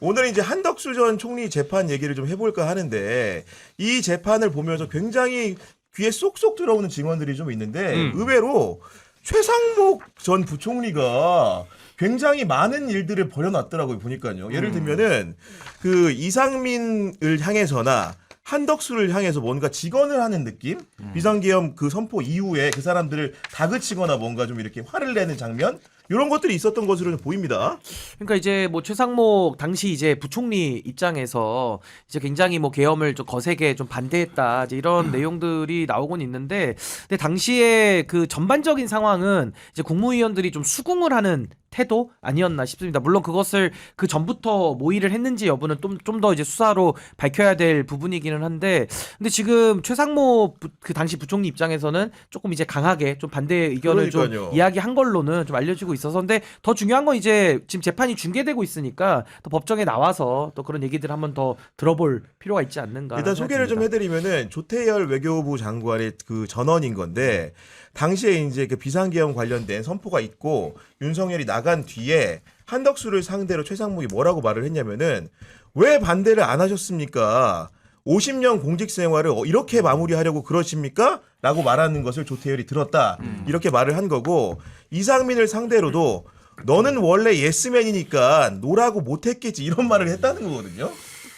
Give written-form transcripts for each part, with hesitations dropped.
오늘 이제 한덕수 전 총리 재판 얘기를 좀 해볼까 하는데 이 재판을 보면서 굉장히 귀에 쏙쏙 들어오는 증언들이 좀 있는데 의외로 최상목 전 부총리가 굉장히 많은 일들을 벌여놨더라고요 보니까요. 예를 들면은 그 이상민을 향해서나 한덕수를 향해서 뭔가 직언을 하는 느낌? 비상계엄 그 선포 이후에 그 사람들을 다그치거나 뭔가 좀 이렇게 화를 내는 장면? 이런 것들이 있었던 것으로 보입니다. 그러니까 이제 뭐 최상목 당시 이제 부총리 입장에서 이제 굉장히 뭐 계엄을 좀 거세게 좀 반대했다 이제 이런 내용들이 나오곤 있는데, 근데 당시에 그 전반적인 상황은 이제 국무위원들이 좀 수긍을 하는 태도 아니었나 싶습니다. 물론 그것을 그 전부터 모의를 했는지 여부는 좀 더 이제 수사로 밝혀야 될 부분이기는 한데, 근데 지금 최상목 그 당시 부총리 입장에서는 조금 이제 강하게 좀 반대 의견을 그러니까요. 좀 이야기한 걸로는 좀 알려지고 있어서, 근데 더 중요한 건 이제 지금 재판이 중계되고 있으니까 또 법정에 나와서 또 그런 얘기들 한번 더 들어볼 필요가 있지 않는가. 일단 소개를 좀 생각됩니다. 해드리면은 조태열 외교부 장관의 그 전언인 건데 당시에 이제 그 비상계엄 관련된 선포가 있고 윤석열이 나간 뒤에 한덕수를 상대로 최상목이 뭐라고 말을 했냐면은 왜 반대를 안 하셨습니까? 50년 공직 생활을 이렇게 마무리하려고 그러십니까? 라고 말하는 것을 조태열이 들었다. 이렇게 말을 한 거고 이상민을 상대로도 너는 원래 예스맨이니까 노라고 못했겠지 이런 말을 했다는 거거든요.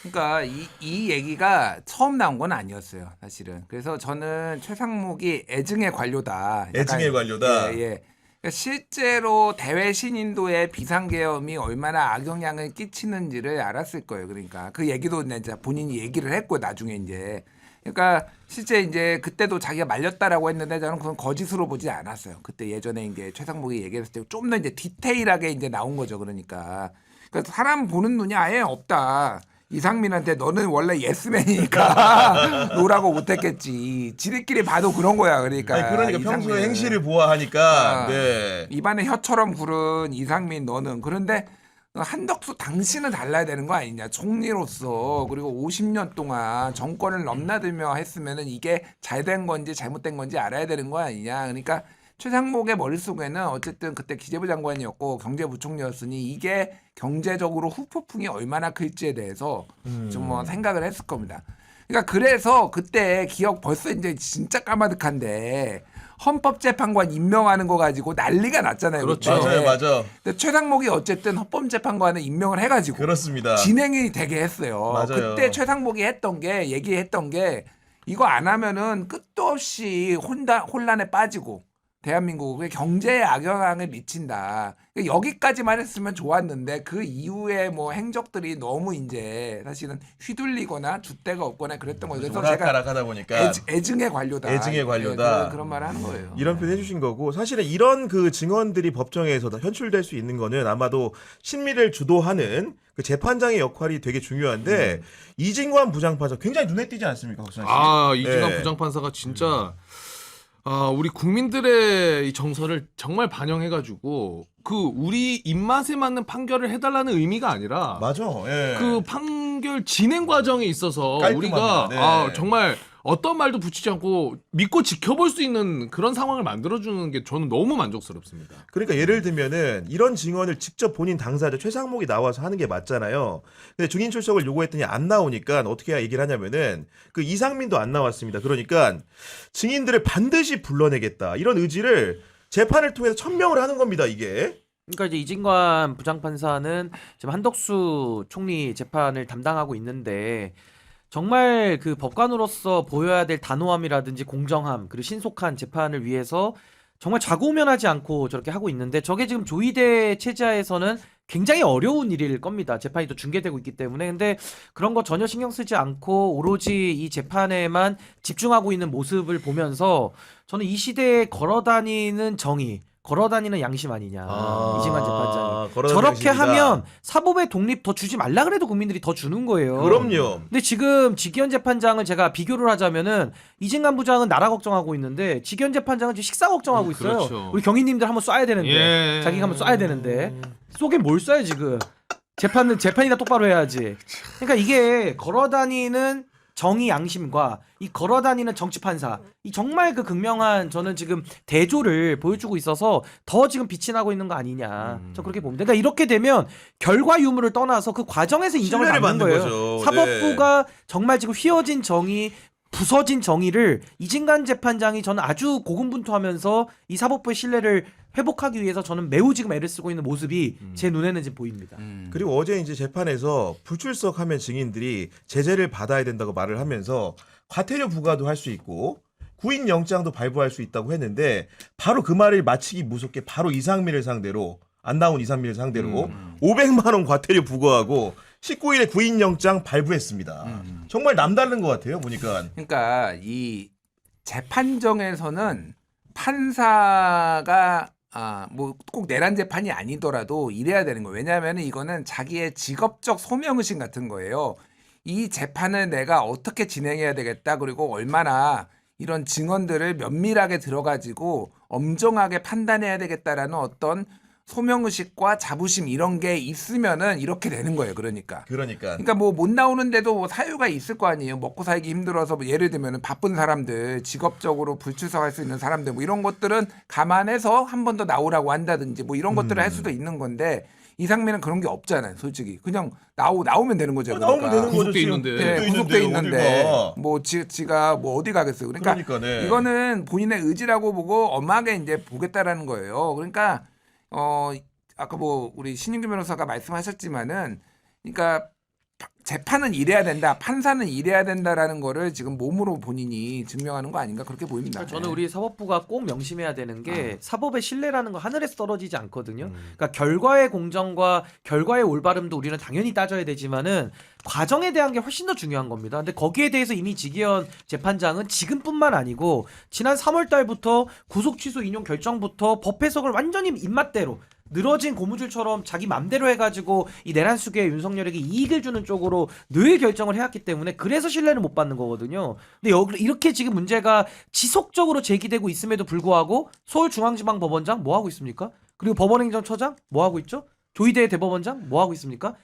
그러니까 이 얘기가 처음 나온 건 아니었어요, 사실은. 그래서 저는 최상목이 애증의 관료다. 약간, 애증의 관료다. 예, 예. 그러니까 실제로 대외 신인도의 비상계엄이 얼마나 악영향을 끼치는지를 알았을 거예요. 그러니까 그 얘기도 이제 본인이 얘기를 했고 나중에 이제. 그러니까 실제 이제 그때도 자기가 말렸다라고 했는데 저는 그건 거짓으로 보지 않았어요. 그때 예전에 이제 최상목이 얘기했을 때 좀 더 이제 디테일하게 이제 나온 거죠. 그러니까 사람 보는 눈이 아예 없다. 이상민한테 너는 원래 예스맨이니까 노라고 못했겠지. 지들끼리 봐도 그런 거야. 그러니까. 아니, 그러니까 평소에 이상민은. 행실을 보아하니까. 아, 네. 입안에 혀처럼 구른 이상민 너는. 그런데 한덕수 당신은 달라야 되는 거 아니냐. 총리로서 그리고 50년 동안 정권을 넘나들며 했으면은 이게 잘된 건지 잘못된 건지 알아야 되는 거 아니냐. 그러니까 최상목의 머릿속에는 어쨌든 그때 기재부 장관이었고 경제부총리였으니 이게 경제적으로 후폭풍이 얼마나 클지에 대해서 좀 뭐 생각을 했을 겁니다. 그러니까 그래서 그때 기억 벌써 이제 진짜 까마득한데 헌법재판관 임명하는 거 가지고 난리가 났잖아요. 그렇죠. 그때. 맞아요, 맞아. 근데 최상목이 어쨌든 헌법재판관을 임명을 해가지고 그렇습니다. 진행이 되게 했어요. 맞아요. 그때 최상목이 얘기했던 게 이거 안 하면은 끝도 없이 혼란에 빠지고 대한민국의 경제에 악영향을 미친다. 여기까지만 했으면 좋았는데 그 이후에 뭐 행적들이 너무 이제 사실은 휘둘리거나 줏대가 없거나 그랬던 거예요. 그래서 제가 오락가락하다 보니까 애증의 관료다. 애증의 관료다. 그런 말을 하는 거예요. 이런 표현 해주신 거고 사실은 이런 그 증언들이 법정에서 다 현출될 수 있는 거는 아마도 심리를 주도하는 그 재판장의 역할이 되게 중요한데 이진관 부장판사 굉장히 눈에 띄지 않습니까, 박수환 씨? 아, 이진관 네. 부장판사가 진짜 우리 국민들의 이 정서를 정말 반영해가지고 그 우리 입맛에 맞는 판결을 해달라는 의미가 아니라 맞아. 예. 그 판결 진행 과정에 있어서 깔끔합니다. 우리가 네. 정말 어떤 말도 붙이지 않고 믿고 지켜볼 수 있는 그런 상황을 만들어주는 게 저는 너무 만족스럽습니다. 그러니까 예를 들면은 이런 증언을 직접 본인 당사자 최상목이 나와서 하는 게 맞잖아요. 근데 증인 출석을 요구했더니 안 나오니까 어떻게 얘기를 하냐면은 그 이상민도 안 나왔습니다. 그러니까 증인들을 반드시 불러내겠다 이런 의지를 재판을 통해서 천명을 하는 겁니다. 이게. 그러니까 이제 이진관 부장판사는 지금 한덕수 총리 재판을 담당하고 있는데 정말 그 법관으로서 보여야 될 단호함이라든지 공정함 그리고 신속한 재판을 위해서 정말 좌고우면하지 않고 저렇게 하고 있는데, 저게 지금 조이대 체제하에서는 굉장히 어려운 일일 겁니다. 재판이 또 중계되고 있기 때문에. 근데 그런 거 전혀 신경 쓰지 않고 오로지 이 재판에만 집중하고 있는 모습을 보면서 저는 이 시대에 걸어다니는 정의, 걸어다니는 양심 아니냐. 이진관 재판장이. 걸어다니는 저렇게 양심이다. 하면 사법의 독립 더 주지 말라 그래도 국민들이 더 주는 거예요. 그럼요. 근데 지금 직위원 재판장을 제가 비교를 하자면은 이진관 부장은 나라 걱정하고 있는데 직위원 재판장은 지금 식사 걱정하고 있어요. 그렇죠. 우리 경위님들 한번 쏴야 되는데 예. 자기가 한번 쏴야 되는데 쏘게 뭘 쏴요 지금. 재판이나 똑바로 해야지. 그러니까 이게 걸어다니는 정의 양심과 이 걸어다니는 정치 판사 이 정말 그 극명한 저는 지금 대조를 보여주고 있어서 더 지금 빛이 나고 있는 거 아니냐 저 그렇게 봅니다. 그러니까 이렇게 되면 결과 유무를 떠나서 그 과정에서 인정을 신뢰를 받는 받는 거예요. 거죠. 사법부가 정말 지금 휘어진 정의 부서진 정의를 이진관 재판장이 저는 아주 고군분투하면서 이 사법부의 신뢰를 회복하기 위해서 저는 매우 지금 애를 쓰고 있는 모습이 제 눈에는 지금 보입니다. 그리고 어제 이제 재판에서 불출석하면 증인들이 제재를 받아야 된다고 말을 하면서 과태료 부과도 할 수 있고 구인 영장도 발부할 수 있다고 했는데 바로 그 말을 마치기 무섭게 바로 이상민을 상대로 안 나온 이상민을 상대로 500만 원 과태료 부과하고 19일에 구인 영장 발부했습니다. 정말 남다른 것 같아요 보니까. 그러니까 이 재판정에서는 판사가 뭐 꼭 내란 재판이 아니더라도 이래야 되는 거예요. 왜냐하면 이거는 자기의 직업적 소명의식 같은 거예요. 이 재판을 내가 어떻게 진행해야 되겠다. 그리고 얼마나 이런 증언들을 면밀하게 들어가지고 엄정하게 판단해야 되겠다라는 어떤 소명의식과 자부심 이런 게 있으면은 이렇게 되는 거예요. 그러니까 뭐 못 나오는데도 뭐 사유가 있을 거 아니에요. 먹고 살기 힘들어서 뭐 예를 들면은 바쁜 사람들, 직업적으로 불출석할 수 있는 사람들 뭐 이런 것들은 감안해서 한 번 더 나오라고 한다든지 뭐 이런 것들을 할 수도 있는 건데 이상민은 그런 게 없잖아요. 솔직히 그냥 나오면 되는 거죠. 나오면 되는 거죠. 구속돼 지금. 있는데. 네, 구속돼 구속돼 있는데 어디가. 뭐 지가 뭐 어디 가겠어요. 그러니까 그러니까네. 이거는 본인의 의지라고 보고 엄하게 이제 보겠다라는 거예요. 그러니까 아까 뭐 우리 신인규 변호사가 말씀하셨지만은 그러니까 재판은 이래야 된다, 판사는 이래야 된다라는 거를 지금 몸으로 본인이 증명하는 거 아닌가 그렇게 보입니다. 저는 우리 사법부가 꼭 명심해야 되는 게 사법의 신뢰라는 거 하늘에서 떨어지지 않거든요. 그러니까 결과의 공정과 결과의 올바름도 우리는 당연히 따져야 되지만은 과정에 대한 게 훨씬 더 중요한 겁니다. 근데 거기에 대해서 이미 지기현 재판장은 지금뿐만 아니고 지난 3월 달부터 구속 취소 인용 결정부터 법 해석을 완전히 입맛대로 늘어진 고무줄처럼 자기 맘대로 해가지고 이 내란 수계에 윤석열에게 이익을 주는 쪽으로 늘 결정을 해왔기 때문에 그래서 신뢰를 못 받는 거거든요. 근데 이렇게 지금 문제가 지속적으로 제기되고 있음에도 불구하고 서울중앙지방법원장 뭐 하고 있습니까? 그리고 법원행정처장 뭐 하고 있죠? 조희대 대법원장 뭐 하고 있습니까?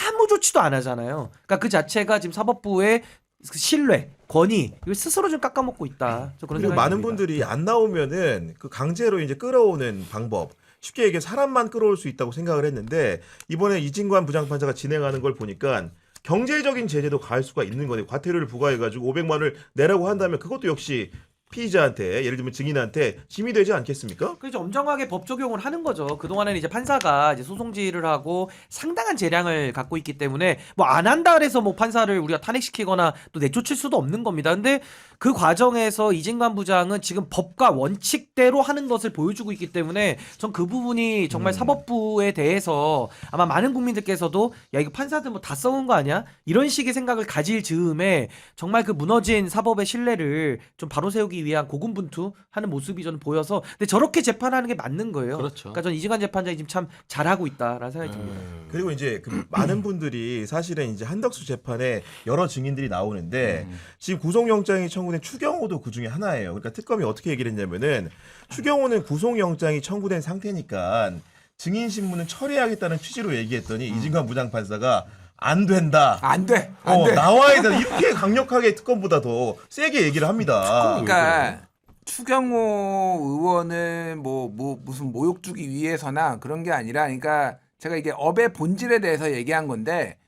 아무 조치도 안 하잖아요. 그러니까 그 자체가 지금 사법부의 신뢰, 권위 이걸 스스로 좀 깎아먹고 있다. 저 그런 그리고 생각이 많은 듭니다. 분들이 안 나오면은 그 강제로 이제 끌어오는 방법. 쉽게 얘기해 사람만 끌어올 수 있다고 생각을 했는데 이번에 이진관 부장판사가 진행하는 걸 보니까 경제적인 제재도 가할 수가 있는 거네요. 과태료를 부과해가지고 500만 원을 내라고 한다면 그것도 역시 피의자한테 예를 들면 증인한테 짐이 되지 않겠습니까? 그래서 엄정하게 법 적용을 하는 거죠. 그동안에는 이제 판사가 이제 소송 지휘를 하고 상당한 재량을 갖고 있기 때문에 뭐 안 한다 그래서 뭐 판사를 우리가 탄핵시키거나 또 내쫓을 수도 없는 겁니다. 근데 그 과정에서 이진관 부장은 지금 법과 원칙대로 하는 것을 보여주고 있기 때문에 전 그 부분이 정말 사법부에 대해서 아마 많은 국민들께서도 야 이거 판사들 뭐 다 써온 거 아니야? 이런 식의 생각을 가질 즈음에 정말 그 무너진 사법의 신뢰를 좀 바로 세우기 위한 고군분투하는 모습이 저는 보여서 근데 저렇게 재판하는 게 맞는 거예요. 그렇죠. 그러니까 저는 이진관 재판장이 지금 참 잘하고 있다라는 생각이 듭니다. 그리고 이제 그 많은 분들이 사실은 이제 한덕수 재판에 여러 증인들이 나오는데 지금 구속영장이 청구된 추경호도 그 중에 하나예요. 그러니까 특검이 어떻게 얘기를 했냐면은 추경호는 구속영장이 청구된 상태니까 증인 신문은 철회하겠다는 취지로 얘기했더니 이진관 부장판사가 안 된다. 안 돼. 안 돼. 나와야 된다. 이렇게 강력하게 특검보다 더 세게 얘기를 합니다. 그러니까 추경호 의원을 뭐 무슨 모욕 주기 위해서나 그런 게 아니라 그러니까 제가 이게 업의 본질에 대해서 얘기한 건데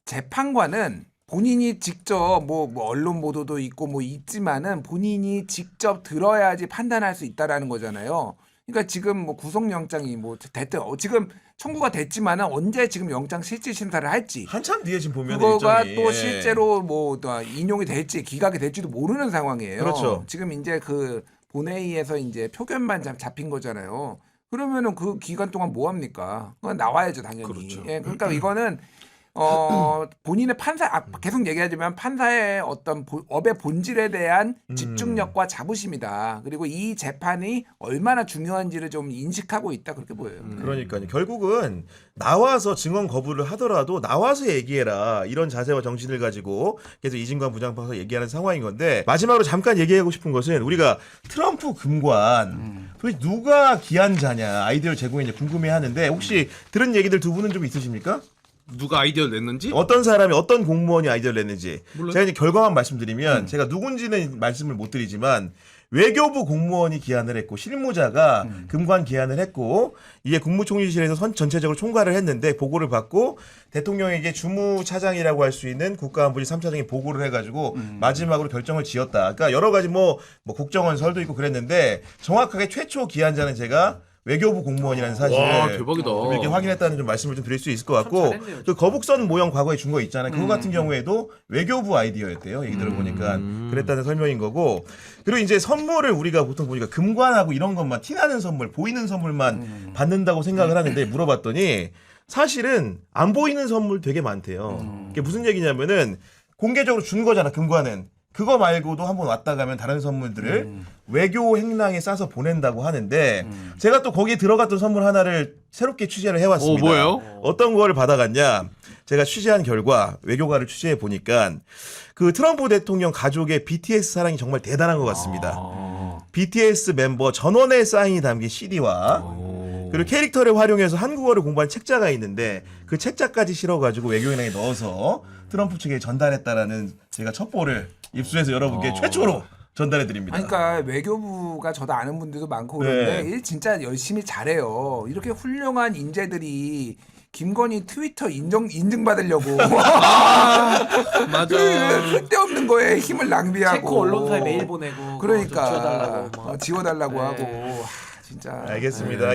재판관은 본인이 직접 뭐 언론 보도도 있고 뭐 있지만은 본인이 직접 들어야지 판단할 수 있다라는 거잖아요. 그러니까 지금 뭐 구속영장이 뭐 됐든 지금 청구가 됐지만은 언제 지금 영장 실질 심사를 할지 한참 뒤에 지금 보면 그거가 일정이. 또 실제로 뭐 또 인용이 될지 기각이 될지도 모르는 상황이에요. 그렇죠. 지금 이제 그 본회의에서 이제 표결만 잡힌 거잖아요. 그러면은 그 기간 동안 뭐 합니까? 그건 나와야죠 당연히. 그렇죠. 예, 그러니까 이거는 본인의 계속 얘기하지만 판사의 어떤 업의 본질에 대한 집중력과 자부심이다. 그리고 이 재판이 얼마나 중요한지를 좀 인식하고 있다 그렇게 보여요. 그러니까요. 결국은 나와서 증언 거부를 하더라도 나와서 얘기해라. 이런 자세와 정신을 가지고 계속 이진관 부장판사 얘기하는 상황인 건데 마지막으로 잠깐 얘기하고 싶은 것은 우리가 트럼프 금관 도대체 누가 기한자냐 아이디어를 제공했냐 궁금해하는데 혹시 들은 얘기들 두 분은 좀 있으십니까? 누가 아이디어를 냈는지? 어떤 사람이 어떤 공무원이 아이디어를 냈는지 몰라요. 제가 이제 결과만 말씀드리면 제가 누군지는 말씀을 못 드리지만 외교부 공무원이 기한을 했고 실무자가 금관 기한을 했고 이게 국무총리실에서 전체적으로 총괄을 했는데 보고를 받고 대통령에게 주무차장이라고 할 수 있는 국가안보실 3차장이 보고를 해가지고 마지막으로 결정을 지었다. 그러니까 여러 가지 뭐 국정원설도 있고 그랬는데 정확하게 최초 기한자는 제가 외교부 공무원이라는 사실을 와, 대박이다. 좀 이렇게 확인했다는 좀 말씀을 좀 드릴 수 있을 것 참 같고 잘했네요, 그 거북선 모형 과거에 준 거 있잖아요. 그거 같은 경우에도 외교부 아이디어였대요. 얘기 들어보니까 그랬다는 설명인 거고 그리고 이제 선물을 우리가 보통 보니까 금관하고 이런 것만 티나는 선물, 보이는 선물만 받는다고 생각을 하는데 물어봤더니 사실은 안 보이는 선물 되게 많대요. 그게 무슨 얘기냐면은 공개적으로 준 거잖아. 금관은. 그거 말고도 한번 왔다 가면 다른 선물들을 외교 행랑에 싸서 보낸다고 하는데 제가 또 거기에 들어갔던 선물 하나를 새롭게 취재를 해왔습니다. 뭐예요? 어떤 거를 받아갔냐? 제가 취재한 결과 외교가를 취재해 보니까 그 트럼프 대통령 가족의 BTS 사랑이 정말 대단한 것 같습니다. BTS 멤버 전원의 사인이 담긴 CD와 그리고 캐릭터를 활용해서 한국어를 공부한 책자가 있는데 그 책자까지 실어가지고 외교행랑에 넣어서 트럼프 측에 전달했다라는 제가 첩보를 입수해서 여러분께 최초로 전달해 드립니다. 아니, 그러니까 외교부가 저도 아는 분들도 많고 그런데 네. 일 진짜 열심히 잘해요. 이렇게 훌륭한 인재들이 김건희 트위터 인증 받으려고 맞아. 쓸데없는 거에 힘을 낭비하고 체코 언론사에 메일 보내고 그러니까 그거 좀 지워달라고 막. 지워달라고 네. 하고 진짜 알겠습니다.